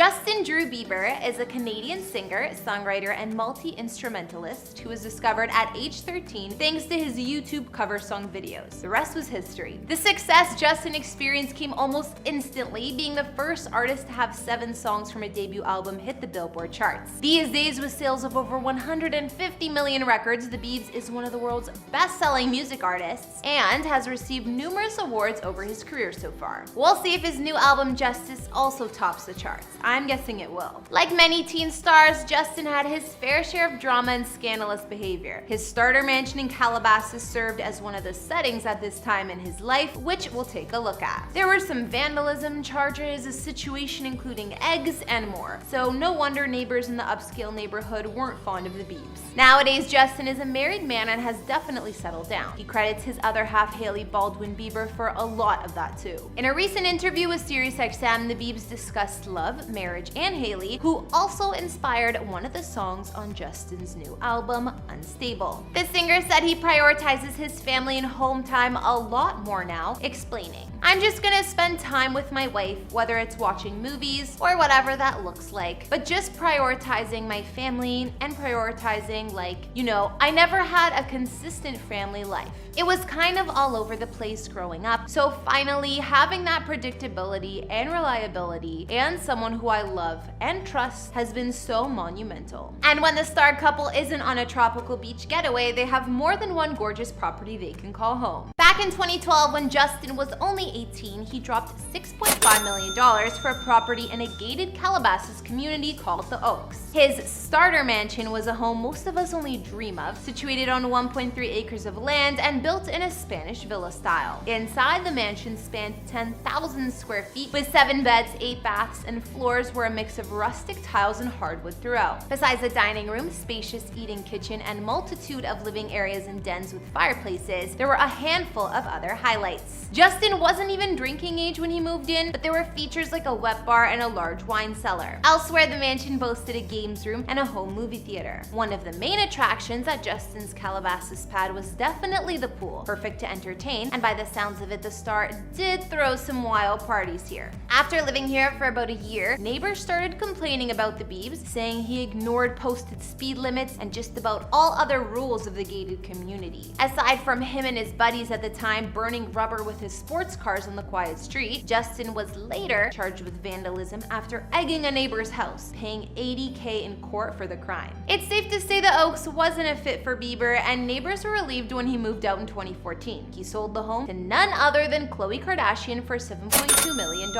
Justin Drew Bieber is a Canadian singer, songwriter, and multi-instrumentalist who was discovered at age 13 thanks to his YouTube cover song videos. The rest was history. The success Justin experienced came almost instantly, being the first artist to have 7 songs from a debut album hit the Billboard charts. These days, with sales of over 150 million records, the Biebs is one of the world's best-selling music artists and has received numerous awards over his career so far. We'll see if his new album Justice also tops the charts. I'm guessing it will. Like many teen stars, Justin had his fair share of drama and scandalous behavior. His starter mansion in Calabasas served as one of the settings at this time in his life, which we'll take a look at. There were some vandalism charges, a situation including eggs, and more. So no wonder neighbors in the upscale neighborhood weren't fond of the Biebs. Nowadays, Justin is a married man and has definitely settled down. He credits his other half, Hailey Baldwin Bieber, for a lot of that too. In a recent interview with SiriusXM, the Biebs discussed love, marriage, and Hailey, who also inspired one of the songs on Justin's new album, Unstable. The singer said he prioritizes his family and home time a lot more now, explaining, "I'm just gonna spend time with my wife, whether it's watching movies or whatever that looks like, but just prioritizing my family and prioritizing, I never had a consistent family life. It was kind of all over the place growing up, so finally having that predictability and reliability and someone who I love and trust has been so monumental." And when the star couple isn't on a tropical beach getaway, they have more than one gorgeous property they can call home. Back in 2012, when Justin was only 18, he dropped $6.5 million for a property in a gated Calabasas community called the Oaks. His starter mansion was a home most of us only dream of, situated on 1.3 acres of land and built in a Spanish villa style. Inside, the mansion spanned 10,000 square feet with 7 beds, 8 baths, and floors were a mix of rustic tiles and hardwood throughout. Besides a dining room, spacious eating kitchen, and multitude of living areas and dens with fireplaces, there were a handful of other highlights. Justin wasn't even drinking age when he moved in, but there were features like a wet bar and a large wine cellar. Elsewhere, the mansion boasted a games room and a home movie theater. One of the main attractions at Justin's Calabasas pad was definitely the pool, perfect to entertain, and by the sounds of it, the star did throw some wild parties here. After living here for about a year, neighbors started complaining about the Biebs, saying he ignored posted speed limits and just about all other rules of the gated community. Aside from him and his buddies at the time burning rubber with his sports cars on the quiet street, Justin was later charged with vandalism after egging a neighbor's house, paying $80K in court for the crime. It's safe to say the Oaks wasn't a fit for Bieber, and neighbors were relieved when he moved out in 2014. He sold the home to none other than Khloe Kardashian for $7.2 million.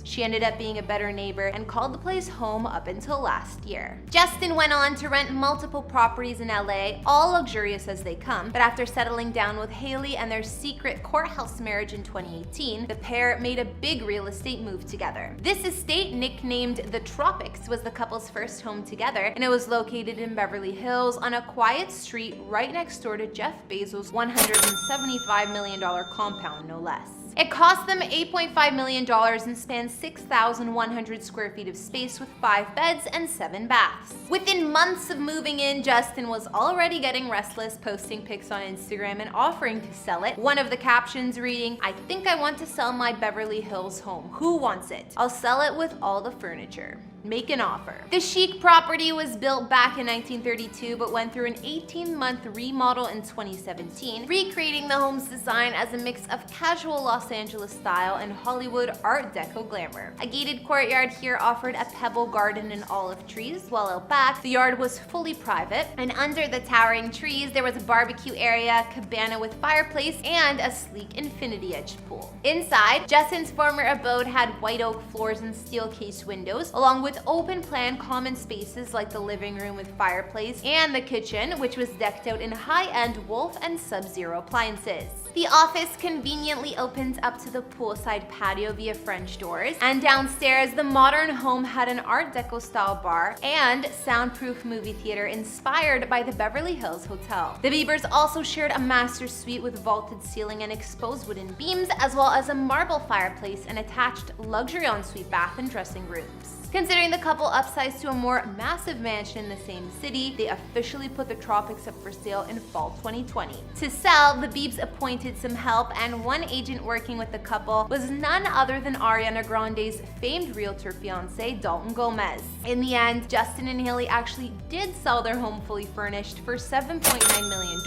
She ended up being a better neighbor and called the place home up until last year. Justin went on to rent multiple properties in LA, all luxurious as they come, but after settling down with Hailey and their secret courthouse marriage in 2018, the pair made a big real estate move together. This estate, nicknamed the Tropics, was the couple's first home together, and it was located in Beverly Hills on a quiet street right next door to Jeff Bezos' $175 million compound, no less. It cost them $8.5 million and spanned 6,100 square feet of space with 5 beds and 7 baths. Within months of moving in, Justin was already getting restless, posting pics on Instagram and offering to sell it. One of the captions reading, "I think I want to sell my Beverly Hills home. Who wants it? I'll sell it with all the furniture. Make an offer." The chic property was built back in 1932 but went through an 18-month remodel in 2017, recreating the home's design as a mix of casual Los Angeles style and Hollywood Art Deco glamour. A gated courtyard here offered a pebble garden and olive trees, while out back, the yard was fully private, and under the towering trees, there was a barbecue area, cabana with fireplace, and a sleek infinity-edged pool. Inside, Justin's former abode had white oak floors and steel-cased windows, along with open-plan common spaces like the living room with fireplace and the kitchen, which was decked out in high-end Wolf and Sub-Zero appliances. The office conveniently opens up to the poolside patio via French doors, and downstairs, the modern home had an Art Deco-style bar and soundproof movie theater inspired by the Beverly Hills Hotel. The Biebers also shared a master suite with vaulted ceiling and exposed wooden beams, as well as a marble fireplace and attached luxury ensuite bath and dressing rooms. Considering the couple upsized to a more massive mansion in the same city, they officially put the tropics up for sale in fall 2020. To sell, the Biebs appointed some help, and one agent working with the couple was none other than Ariana Grande's famed realtor fiance, Dalton Gomez. In the end, Justin and Hailey actually did sell their home fully furnished for $7.9 million,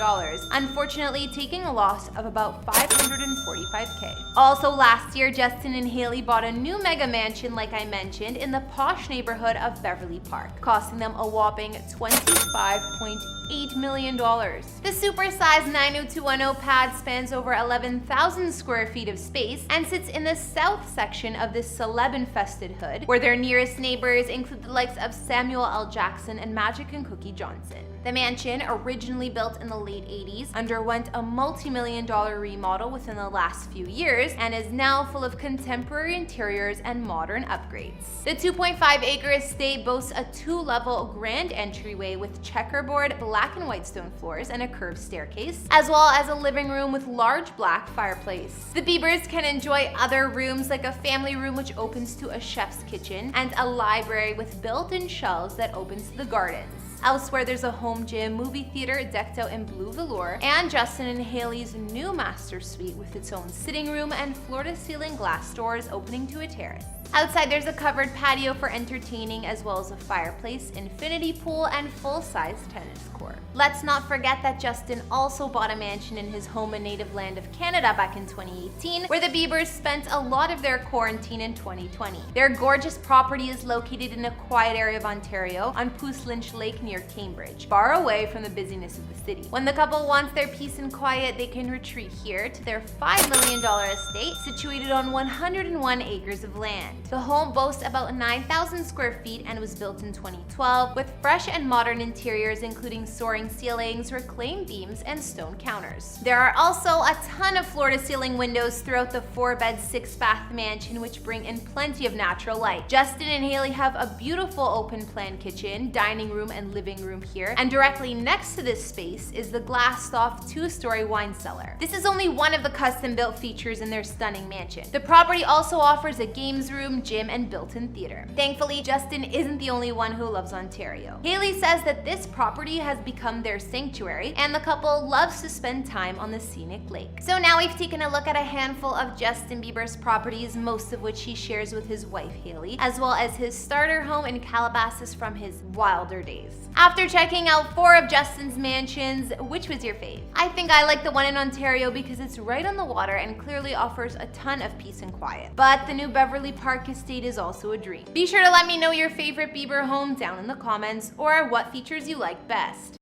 unfortunately taking a loss of about $545K. Also last year, Justin and Hailey bought a new mega mansion, like I mentioned, in the posh neighborhood of Beverly Park, costing them a whopping $25.8 million. The supersized 90210 pad spans over 11,000 square feet of space and sits in the south section of this celeb-infested hood, where their nearest neighbors include the likes of Samuel L. Jackson and Magic and Cookie Johnson. The mansion, originally built in the late 80s, underwent a multi-million-dollar remodel within the last few years and is now full of contemporary interiors and modern upgrades. The 2.5-acre estate boasts a 2-level grand entryway with checkerboard black and white stone floors and a curved staircase, as well as a living room with large black fireplace. The Biebers can enjoy other rooms like a family room which opens to a chef's kitchen and a library with built-in shelves that opens to the gardens. Elsewhere, there's a home gym, movie theater decked out in blue velour, and Justin and Hailey's new master suite with its own sitting room and floor-to-ceiling glass doors opening to a terrace. Outside, there's a covered patio for entertaining, as well as a fireplace, infinity pool, and full-size tennis court. Let's not forget that Justin also bought a mansion in his home and native land of Canada back in 2018, where the Biebers spent a lot of their quarantine in 2020. Their gorgeous property is located in a quiet area of Ontario on Pouce Lynch Lake near Cambridge, far away from the busyness of the city. When the couple wants their peace and quiet, they can retreat here to their $5 million estate situated on 101 acres of land. The home boasts about 9,000 square feet and was built in 2012 with fresh and modern interiors including soaring ceilings, reclaimed beams, and stone counters. There are also a ton of floor-to-ceiling windows throughout the 4-bed, 6-bath mansion which bring in plenty of natural light. Justin and Hailey have a beautiful open-plan kitchen, dining room, and living room here, and directly next to this space is the glassed-off 2-story wine cellar. This is only one of the custom-built features in their stunning mansion. The property also offers a games room, gym, and built-in theater. Thankfully, Justin isn't the only one who loves Ontario. Hailey says that this property has become their sanctuary, and the couple loves to spend time on the scenic lake. So now we've taken a look at a handful of Justin Bieber's properties, most of which he shares with his wife Hailey, as well as his starter home in Calabasas from his wilder days. After checking out 4 of Justin's mansions, which was your fave? I think I like the one in Ontario because it's right on the water and clearly offers a ton of peace and quiet. But the new Beverly Park estate is also a dream. Be sure to let me know your favorite Bieber home down in the comments, or what features you like best.